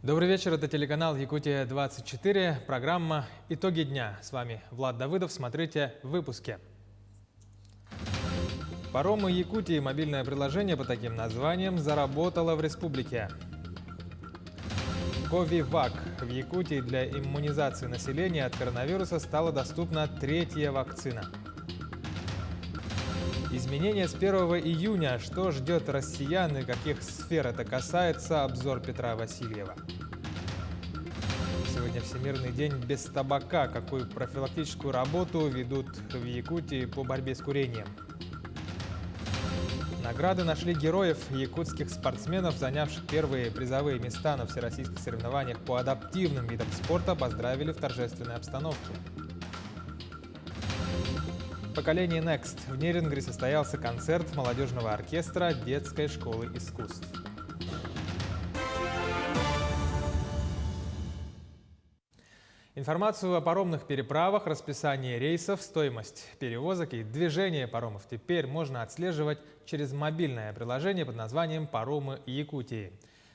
Добрый вечер, это телеканал Якутия-24, программа «Итоги дня». С вами Влад Давыдов, смотрите в выпуске. Паромы Якутии, мобильное приложение по таким названиям, заработало в республике. Ковивак. В Якутии для иммунизации населения от коронавируса стала доступна третья вакцина. Изменения с 1 июня. Что ждет россиян и каких сфер это касается? Обзор Петра Васильева. Сегодня Всемирный день без табака. Какую профилактическую работу ведут в Якутии по борьбе с курением? Награды нашли героев якутских спортсменов, занявших первые призовые места на всероссийских соревнованиях по адаптивным видам спорта, поздравили в торжественной обстановке. Поколение Next. В Нерингре состоялся концерт молодежного оркестра детской школы искусств. Информацию о паромных переправах, расписание рейсов, стоимость перевозок и движение паромов теперь можно отслеживать через мобильное приложение под названием «Паромы Якутии».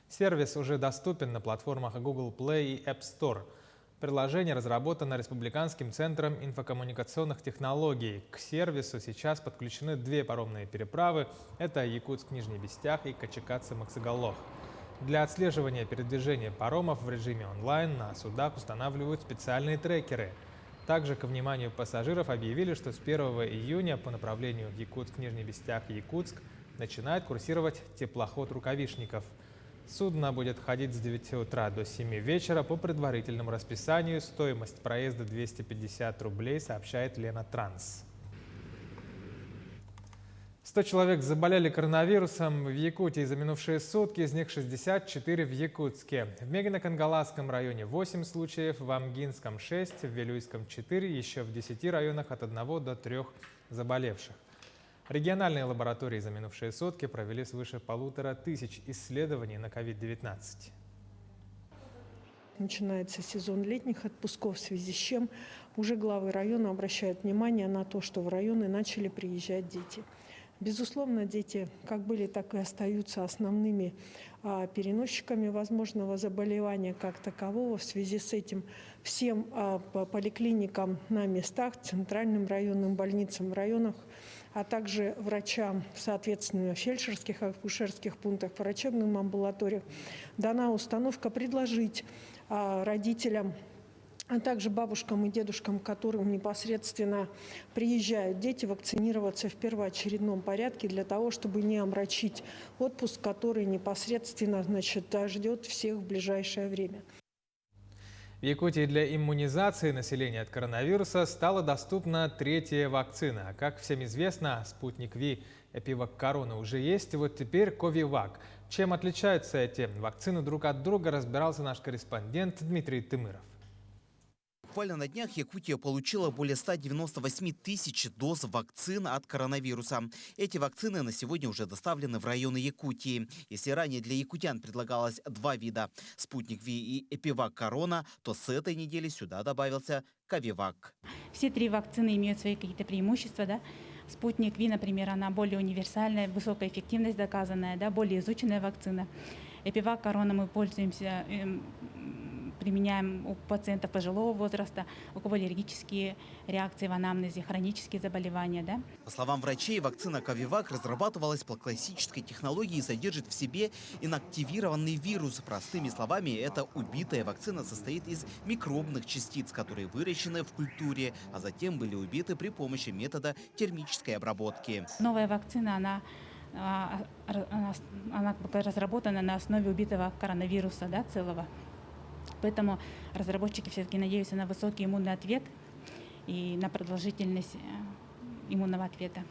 Сервис уже доступен на платформах Google Play и App Store. Приложение разработано Республиканским центром инфокоммуникационных технологий. К сервису сейчас подключены две паромные переправы. Это Якутск-Нижний Бестях и Качекацы-Максыгаллох. Для отслеживания передвижения паромов в режиме онлайн на судах устанавливают специальные трекеры. Также ко вниманию пассажиров объявили, что с 1 июня по направлению Якутск-Нижний Бестях-Якутск начинает курсировать теплоход «Рукавишников». Судно будет ходить с 9 утра до 7 вечера по предварительному расписанию. Стоимость проезда 250 рублей, сообщает Лена Транс. 100 человек заболели коронавирусом в Якутии за минувшие сутки, из них 64 в Якутске. В Мегино-Кангаласском районе 8 случаев, в Амгинском 6, в Вилюйском 4, еще в 10 районах от 1 до 3 заболевших. Региональные лаборатории за минувшие сутки провели свыше 1500 исследований на COVID-19. Начинается сезон летних отпусков, в связи с чем уже главы района обращают внимание на то, что в районы начали приезжать дети. Безусловно, дети как были, так и остаются основными переносчиками возможного заболевания как такового. В связи с этим всем поликлиникам на местах, центральным районным больницам в районах, а также врачам, соответственно, в фельдшерских, акушерских пунктах, врачебным амбулаториях дана установка предложить родителям, а также бабушкам и дедушкам, к которым непосредственно приезжают дети, вакцинироваться в первоочередном порядке для того, чтобы не омрачить отпуск, который непосредственно ждет всех в ближайшее время. В Якутии для иммунизации населения от коронавируса стала доступна третья вакцина. Как всем известно, спутник Ви, Эпивак Корона уже есть, и вот теперь Ковивак. Чем отличаются эти вакцины друг от друга, разбирался наш корреспондент Дмитрий Тымыров. Буквально на днях Якутия получила более 198 тысяч доз вакцин от коронавируса. Эти вакцины на сегодня уже доставлены в районы Якутии. Если ранее для якутян предлагалось два вида – спутник Ви и Эпивак Корона, то с этой недели сюда добавился Ковивак. Все три вакцины имеют свои какие-то преимущества, да? Спутник Ви, например, она более универсальная, высокая эффективность доказанная, да, более изученная вакцина. Эпивак Корона мы пользуемся, применяем у пациентов пожилого возраста, у кого аллергические реакции в анамнезе, хронические заболевания. Да? По словам врачей, вакцина Ковивак разрабатывалась по классической технологии и содержит в себе инактивированный вирус. Простыми словами, эта убитая вакцина состоит из микробных частиц, которые выращены в культуре, а затем были убиты при помощи метода термической обработки. Новая вакцина, она разработана на основе убитого коронавируса, да, целого. Поэтому разработчики все-таки надеются на высокий иммунный ответ и на продолжительность иммунного ответа.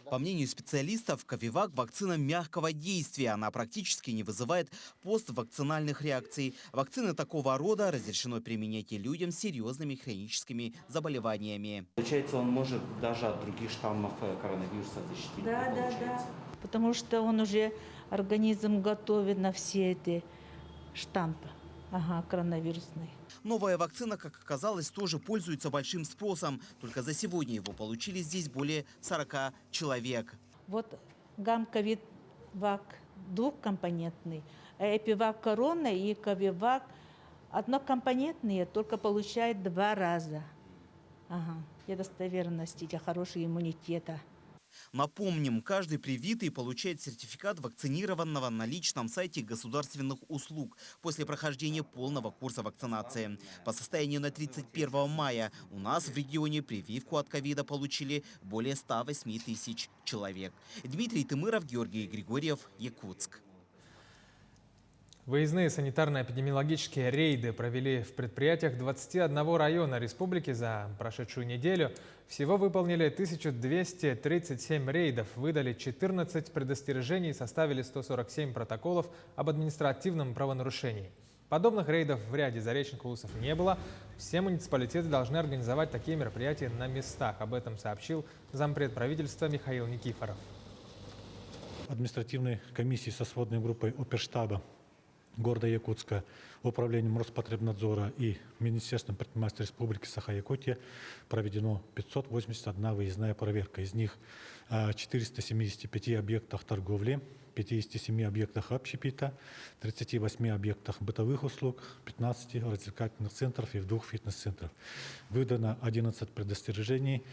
По мнению специалистов, Ковивак – вакцина мягкого действия. Она практически не вызывает поствакцинальных реакций. Вакцины такого рода разрешено применять и людям с серьезными хроническими заболеваниями. Получается, он может даже от других штаммов коронавируса защитить? Да. Потому что он уже организм готовит на все эти штампы. Коронавирусный. Новая вакцина, как оказалось, тоже пользуется большим спросом. Только за сегодня его получили здесь более 40 человек. Вот гамковид-вак двухкомпонентный, Эпивак корона и ковивак однокомпонентные, только получают 2 раза. Ага, для достоверности, для хорошего иммунитета. Напомним, каждый привитый получает сертификат вакцинированного на личном сайте государственных услуг после прохождения полного курса вакцинации. По состоянию на 31 мая у нас в регионе прививку от ковида получили более 108 тысяч человек. Дмитрий Тымыров, Георгий Григорьев, Якутск. Выездные санитарно-эпидемиологические рейды провели в предприятиях 21 района республики за прошедшую неделю. Всего выполнили 1237 рейдов, выдали 14 предостережений и составили 147 протоколов об административном правонарушении. Подобных рейдов в ряде заречных улусов не было. Все муниципалитеты должны организовать такие мероприятия на местах. Об этом сообщил зампред правительства Михаил Никифоров. Административной комиссии со сводной группой оперштаба города Якутска, Управлением Роспотребнадзора и Министерством предпринимательства Республики Саха-Якутия проведено 581 выездная проверка. Из них 475 объектах торговли, 57 объектах общепита, 38 объектах бытовых услуг, 15 развлекательных центров и в 2 фитнес-центрах. Выдано 11 предостережений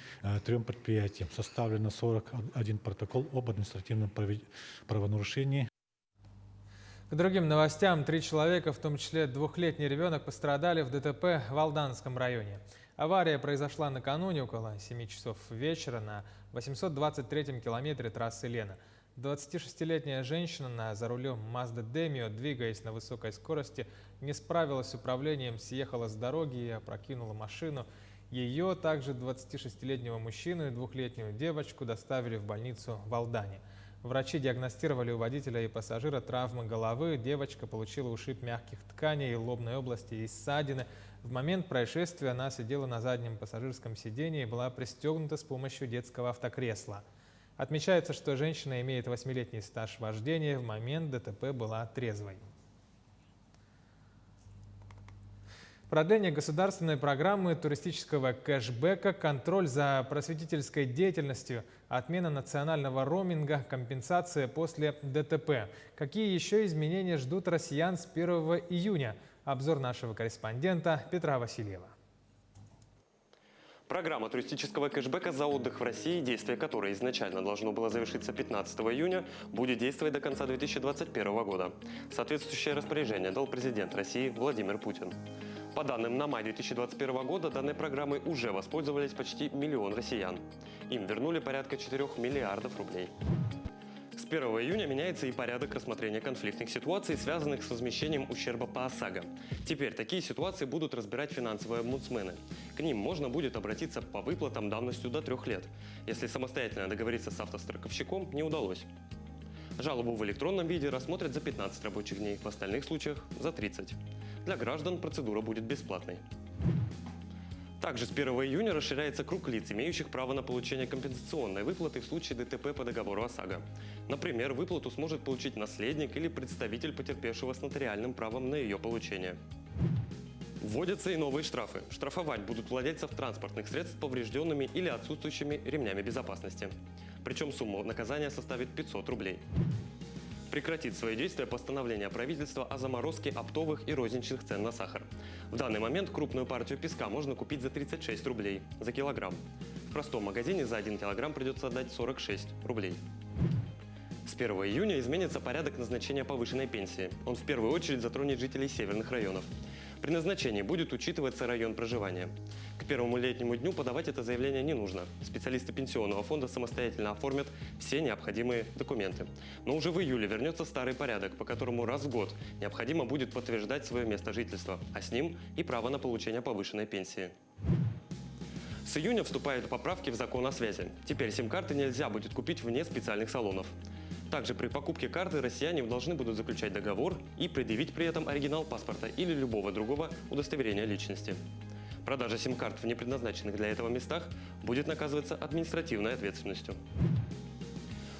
3 предприятиям. Составлено 41 протокол об административном правонарушении. К другим новостям. 3 человека, в том числе 2-летний ребенок, пострадали в ДТП в Алданском районе. Авария произошла накануне около 7 часов вечера на 823-м километре трассы Лена. 26-летняя женщина за рулем Mazda Demio, двигаясь на высокой скорости, не справилась с управлением, съехала с дороги и опрокинула машину. Ее, также 26-летнего мужчину и 2-летнюю девочку доставили в больницу в Алдане. Врачи диагностировали у водителя и пассажира травмы головы. Девочка получила ушиб мягких тканей, лобной области и ссадины. В момент происшествия она сидела на заднем пассажирском сидении и была пристегнута с помощью детского автокресла. Отмечается, что женщина имеет 8-летний стаж вождения, в момент ДТП была трезвой. Продление государственной программы туристического кэшбэка, контроль за просветительской деятельностью, отмена национального роуминга, компенсация после ДТП. Какие еще изменения ждут россиян с 1 июня? Обзор нашего корреспондента Петра Васильева. Программа туристического кэшбэка за отдых в России, действие которой изначально должно было завершиться 15 июня, будет действовать до конца 2021 года. Соответствующее распоряжение дал президент России Владимир Путин. По данным на май 2021 года, данной программой уже воспользовались почти 1 миллион россиян. Им вернули порядка 4 миллиардов рублей. С 1 июня меняется и порядок рассмотрения конфликтных ситуаций, связанных с возмещением ущерба по ОСАГО. Теперь такие ситуации будут разбирать финансовые омбудсмены. К ним можно будет обратиться по выплатам давностью до 3 лет, если самостоятельно договориться с автостраховщиком не удалось. Жалобу в электронном виде рассмотрят за 15 рабочих дней, в остальных случаях – за 30. Для граждан процедура будет бесплатной. Также с 1 июня расширяется круг лиц, имеющих право на получение компенсационной выплаты в случае ДТП по договору ОСАГО. Например, выплату сможет получить наследник или представитель потерпевшего с нотариальным правом на ее получение. Вводятся и новые штрафы. Штрафовать будут владельцев транспортных средств с поврежденными или отсутствующими ремнями безопасности. Причем сумма наказания составит 500 рублей. Прекратит свои действия постановление правительства о заморозке оптовых и розничных цен на сахар. В данный момент крупную партию песка можно купить за 36 рублей за килограмм. В простом магазине за 1 килограмм придется отдать 46 рублей. С 1 июня изменится порядок назначения повышенной пенсии. Он в первую очередь затронет жителей северных районов. При назначении будет учитываться район проживания. К 1 летнему дню подавать это заявление не нужно. Специалисты пенсионного фонда самостоятельно оформят все необходимые документы. Но уже в июле вернется старый порядок, по которому раз в год необходимо будет подтверждать свое место жительства, а с ним и право на получение повышенной пенсии. С июня вступают поправки в закон о связи. Теперь сим-карты нельзя будет купить вне специальных салонов. Также при покупке карты россияне должны будут заключать договор и предъявить при этом оригинал паспорта или любого другого удостоверения личности. Продажа сим-карт в непредназначенных для этого местах будет наказываться административной ответственностью.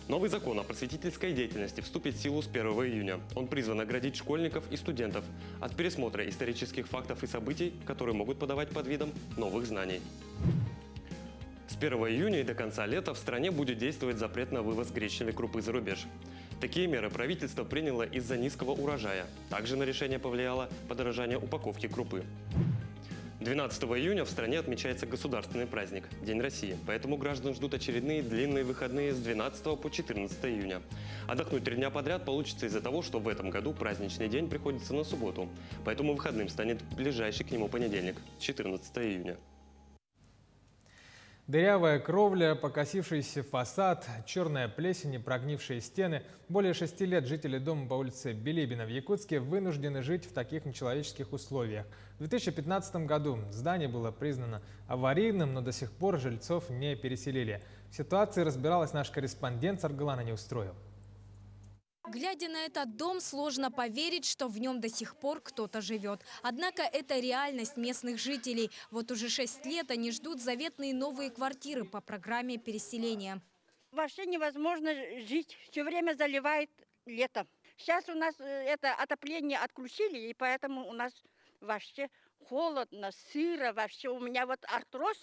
Новый закон о просветительской деятельности вступит в силу с 1 июня. Он призван оградить школьников и студентов от пересмотра исторических фактов и событий, которые могут подавать под видом новых знаний. С 1 июня и до конца лета в стране будет действовать запрет на вывоз гречневой крупы за рубеж. Такие меры правительство приняло из-за низкого урожая. Также на решение повлияло подорожание упаковки крупы. 12 июня в стране отмечается государственный праздник – День России. Поэтому граждан ждут очередные длинные выходные с 12 по 14 июня. Отдохнуть 3 дня подряд получится из-за того, что в этом году праздничный день приходится на субботу. Поэтому выходным станет ближайший к нему понедельник – 14 июня. Дырявая кровля, покосившийся фасад, черная плесень и прогнившие стены. Более 6 лет жители дома по улице Билибина в Якутске вынуждены жить в таких нечеловеческих условиях. В 2015 году здание было признано аварийным, но до сих пор жильцов не переселили. В ситуации разбиралась наш корреспондент Саргалана Неустроев. Глядя на этот дом, сложно поверить, что в нем до сих пор кто-то живет. Однако это реальность местных жителей. Вот уже 6 лет они ждут заветные новые квартиры по программе переселения. Вообще невозможно жить. Все время заливает летом. Сейчас у нас это отопление отключили, и поэтому у нас вообще холодно, сыро. Вообще у меня вот артроз,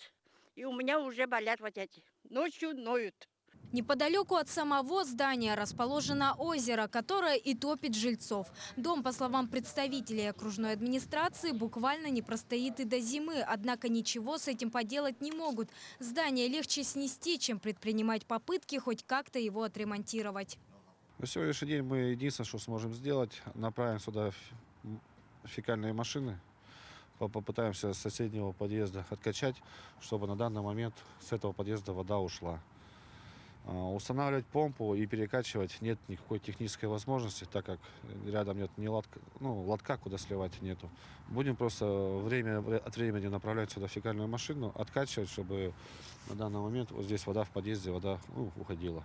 и у меня уже болят вот эти. Ночью ноют. Неподалеку от самого здания расположено озеро, которое и топит жильцов. Дом, по словам представителей окружной администрации, буквально не простоит и до зимы. Однако ничего с этим поделать не могут. Здание легче снести, чем предпринимать попытки хоть как-то его отремонтировать. На сегодняшний день мы единственное, что сможем сделать, направим сюда фекальные машины. Попытаемся с соседнего подъезда откачать, чтобы на данный момент с этого подъезда вода ушла. Устанавливать помпу и перекачивать нет никакой технической возможности, так как рядом нет ни лотка, куда сливать нету. Будем просто время от времени направлять сюда фекальную машину, откачивать, чтобы на данный момент вот здесь вода в подъезде, вода уходила.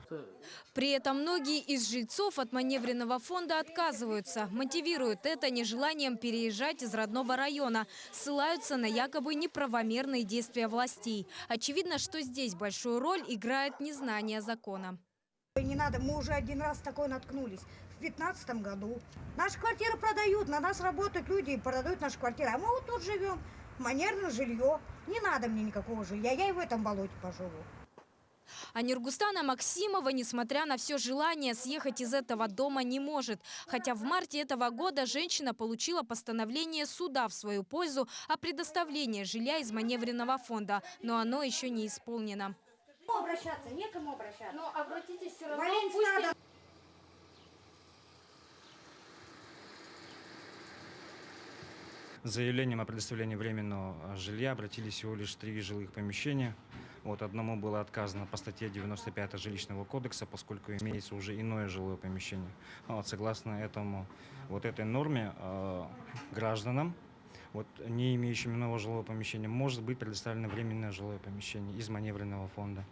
При этом многие из жильцов от маневренного фонда отказываются. Мотивируют это нежеланием переезжать из родного района. Ссылаются на якобы неправомерные действия властей. Очевидно, что здесь большую роль играет незнание закона. Не надо, мы уже один раз такой наткнулись. В 2015 году. Наши квартиры продают, на нас работают люди и продают наши квартиры. А мы вот тут живем, манерное жилье. Не надо мне никакого жилья, я и в этом болоте поживу. А Нургустана Максимова, несмотря на все желание, съехать из этого дома не может. Хотя в марте этого года женщина получила постановление суда в свою пользу о предоставлении жилья из маневренного фонда. Но оно еще не исполнено. Обращаться, некому обращаться. Но обратитесь все равно. С заявлением о предоставлении временного жилья обратились всего лишь 3 жилых помещения. Одному было отказано по статье 95 Жилищного кодекса, поскольку имеется уже иное жилое помещение. Согласно этой норме гражданам, не имеющим иного жилого помещения, может быть предоставлено временное жилое помещение из маневренного фонда.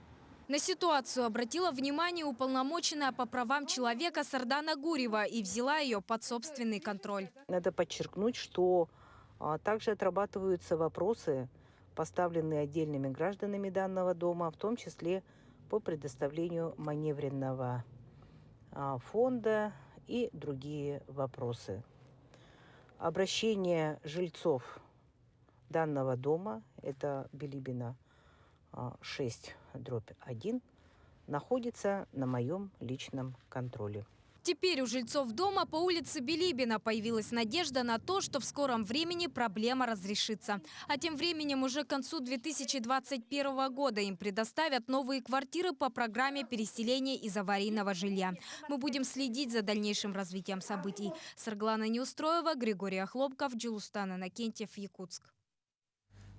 На ситуацию обратила внимание уполномоченная по правам человека Сардана Гурева и взяла ее под собственный контроль. Надо подчеркнуть, что также отрабатываются вопросы, поставленные отдельными гражданами данного дома, в том числе по предоставлению маневренного фонда и другие вопросы. Обращение жильцов данного дома, это Билибина 6/1, находится на моем личном контроле. Теперь у жильцов дома по улице Билибина появилась надежда на то, что в скором времени проблема разрешится. А тем временем уже к концу 2021 года им предоставят новые квартиры по программе переселения из аварийного жилья. Мы будем следить за дальнейшим развитием событий. Саргалана Неустроева, Григорий Охлопков, Джилустан Иннокентьев, Якутск.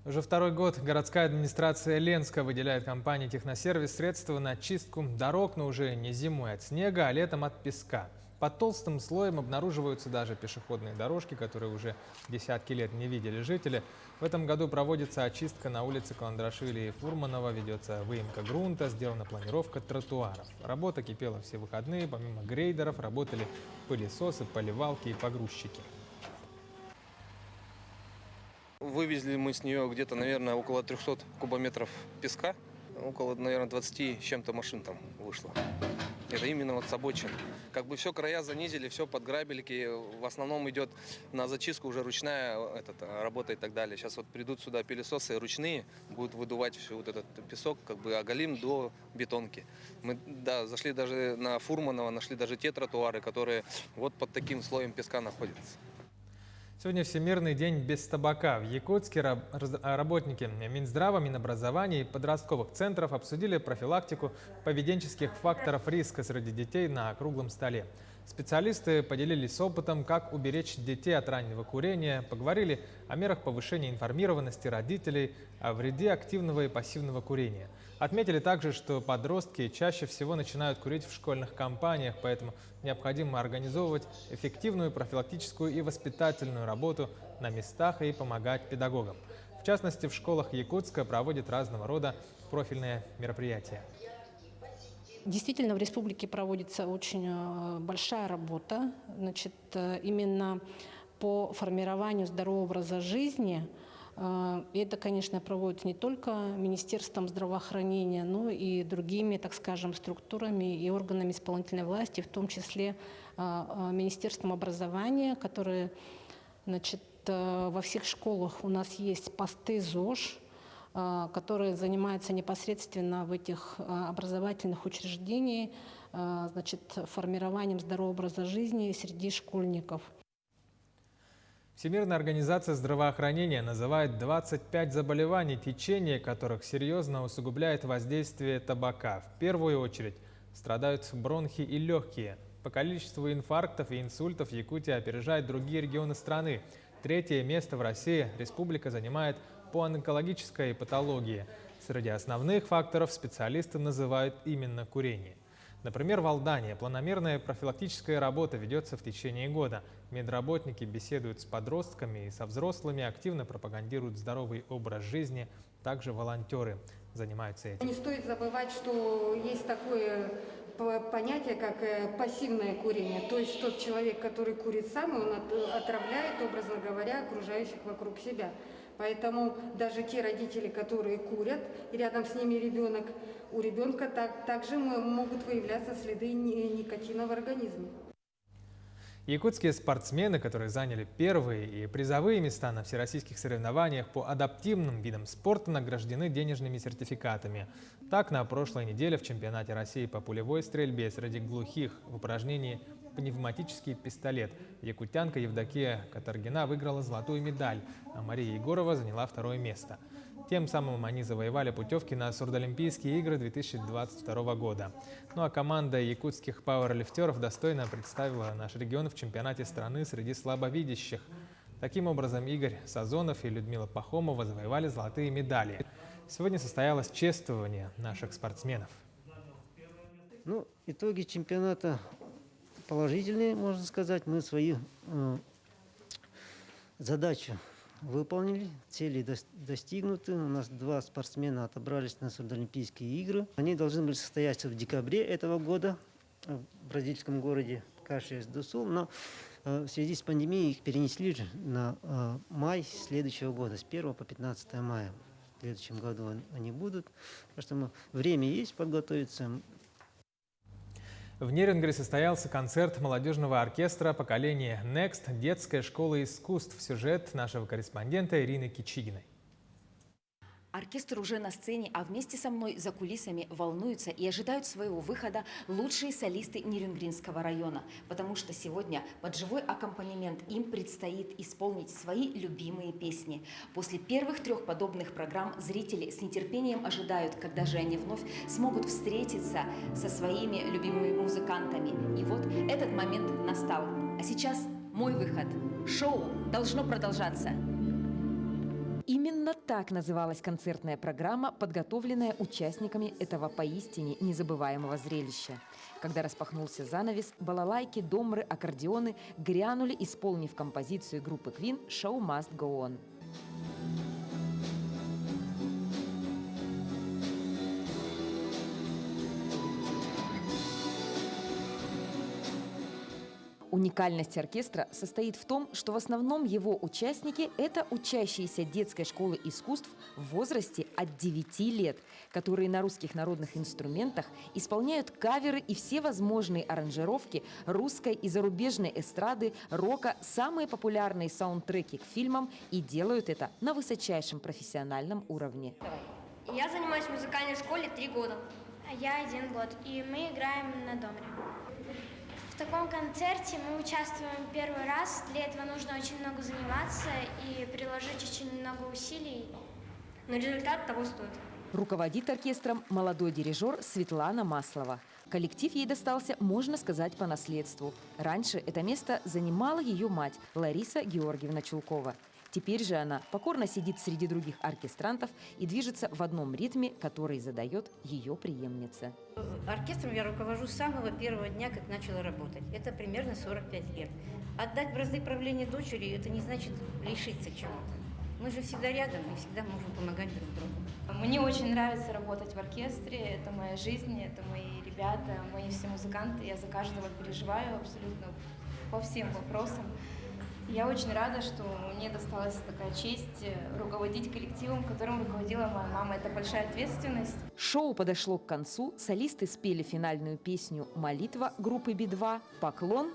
Уже второй год городская администрация Ленска выделяет компании «Техносервис» средства на чистку дорог, но уже не зимой от снега, а летом от песка. Под толстым слоем обнаруживаются даже пешеходные дорожки, которые уже десятки лет не видели жители. В этом году проводится очистка на улице Каландрашвили и Фурманова, ведется выемка грунта, сделана планировка тротуаров. Работа кипела все выходные, помимо грейдеров работали пылесосы, поливалки и погрузчики. Вывезли мы с нее где-то, наверное, около 300 кубометров песка. Около, наверное, 20 с чем-то машин там вышло. это именно вот с обочин. Как бы все края занизили, все под грабельки. В основном идет на зачистку уже ручная работа и так далее. Сейчас вот придут сюда пылесосы ручные, будут выдувать всю вот этот песок, как бы оголим до бетонки. Мы зашли даже на Фурманова, нашли даже те тротуары, которые вот под таким слоем песка находятся. Сегодня Всемирный день без табака. В Якутске работники Минздрава, Минобразования и подростковых центров обсудили профилактику поведенческих факторов риска среди детей на круглом столе. Специалисты поделились опытом, как уберечь детей от раннего курения, поговорили о мерах повышения информированности родителей, о вреде активного и пассивного курения. Отметили также, что подростки чаще всего начинают курить в школьных компаниях, поэтому необходимо организовывать эффективную профилактическую и воспитательную работу на местах и помогать педагогам. В частности, в школах Якутска проводят разного рода профильные мероприятия. Действительно, в республике проводится очень большая работа, значит, именно по формированию здорового образа жизни. И это, конечно, проводится не только Министерством здравоохранения, но и другими, так скажем, структурами и органами исполнительной власти, в том числе Министерством образования, которые, значит, во всех школах у нас есть посты ЗОЖ, которые занимаются непосредственно в этих образовательных учреждениях, значит, формированием здорового образа жизни среди школьников. Всемирная организация здравоохранения называет 25 заболеваний, течение которых серьезно усугубляет воздействие табака. В первую очередь страдают бронхи и легкие. По количеству инфарктов и инсультов Якутия опережает другие регионы страны. Третье место в России республика занимает по онкологической патологии. Среди основных факторов специалисты называют именно курение. Например, в Алдане планомерная профилактическая работа ведется в течение года. Медработники беседуют с подростками и со взрослыми, активно пропагандируют здоровый образ жизни. Также волонтеры занимаются этим. Не стоит забывать, что есть такое понятие, как пассивное курение. То есть тот человек, который курит сам, он отравляет, образно говоря, окружающих вокруг себя. Поэтому даже те родители, которые курят, и рядом с ними ребенок, у ребенка также могут выявляться следы никотина в организме. Якутские спортсмены, которые заняли первые и призовые места на всероссийских соревнованиях по адаптивным видам спорта, награждены денежными сертификатами. Так, на прошлой неделе в чемпионате России по пулевой стрельбе среди глухих в упражнении «Пневматический пистолет» якутянка Евдокия Катаргина выиграла золотую медаль, а Мария Егорова заняла второе место. Тем самым они завоевали путевки на Сурдолимпийские игры 2022 года. Ну а команда якутских пауэрлифтеров достойно представила наш регион в чемпионате страны среди слабовидящих. Таким образом, Игорь Сазонов и Людмила Пахомова завоевали золотые медали. Сегодня состоялось чествование наших спортсменов. Ну, итоги чемпионата положительные, можно сказать. Мы свою задачу выполнили, цели достигнуты. У нас 2 спортсмена отобрались на Сурдолимпийские игры. Они должны были состояться в декабре этого года в бразильском городе Кашиас-ду-Сул, но в связи с пандемией их перенесли на май следующего года, с 1 по 15 мая. В следующем году они будут. Так что время есть подготовиться. В Нерюнгри состоялся концерт молодежного оркестра поколения Next детской школы искусств. Сюжет нашего корреспондента Ирины Кичигиной. Оркестр уже на сцене, а вместе со мной за кулисами волнуются и ожидают своего выхода лучшие солисты Нерюнгринского района, потому что сегодня под живой аккомпанемент им предстоит исполнить свои любимые песни. После первых 3 подобных программ зрители с нетерпением ожидают, когда же они вновь смогут встретиться со своими любимыми музыкантами. И вот этот момент настал. А сейчас мой выход. Шоу должно продолжаться. Именно так называлась концертная программа, подготовленная участниками этого поистине незабываемого зрелища. Когда распахнулся занавес, балалайки, домры, аккордеоны грянули, исполнив композицию группы Queen «Show Must Go On». Уникальность оркестра состоит в том, что в основном его участники – это учащиеся детской школы искусств в возрасте от 9 лет, которые на русских народных инструментах исполняют каверы и все возможные аранжировки русской и зарубежной эстрады, рока, самые популярные саундтреки к фильмам и делают это на высочайшем профессиональном уровне. Я занимаюсь в музыкальной школе 3 года. А я 1 год, и мы играем на домре. В таком концерте мы участвуем первый раз. Для этого нужно очень много заниматься и приложить очень много усилий. Но результат того стоит. Руководит оркестром молодой дирижер Светлана Маслова. Коллектив ей достался, можно сказать, по наследству. Раньше это место занимала ее мать Лариса Георгиевна Чулкова. Теперь же она покорно сидит среди других оркестрантов и движется в одном ритме, который задает ее преемница. Оркестром я руковожу с самого первого дня, как начала работать. Это примерно 45 лет. Отдать бразды правления дочери – это не значит лишиться чего-то. Мы же всегда рядом и всегда можем помогать друг другу. Мне очень нравится работать в оркестре. Это моя жизнь, это мои ребята, мои все музыканты. Я за каждого переживаю абсолютно по всем вопросам. Я очень рада, что мне досталась такая честь руководить коллективом, которым руководила моя мама. Это большая ответственность. Шоу подошло к концу. Солисты спели финальную песню «Молитва» группы Би-2 «Поклон».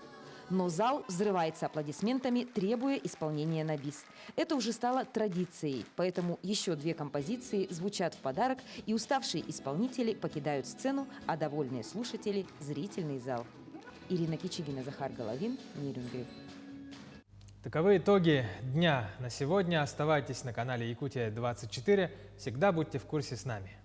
Но зал взрывается аплодисментами, требуя исполнения на бис. Это уже стало традицией, поэтому еще 2 композиции звучат в подарок, и уставшие исполнители покидают сцену, а довольные слушатели – зрительный зал. Ирина Кичигина, Захар Головин, Нерюнгри. Таковы итоги дня на сегодня. Оставайтесь на канале Якутия 24. Всегда будьте в курсе с нами.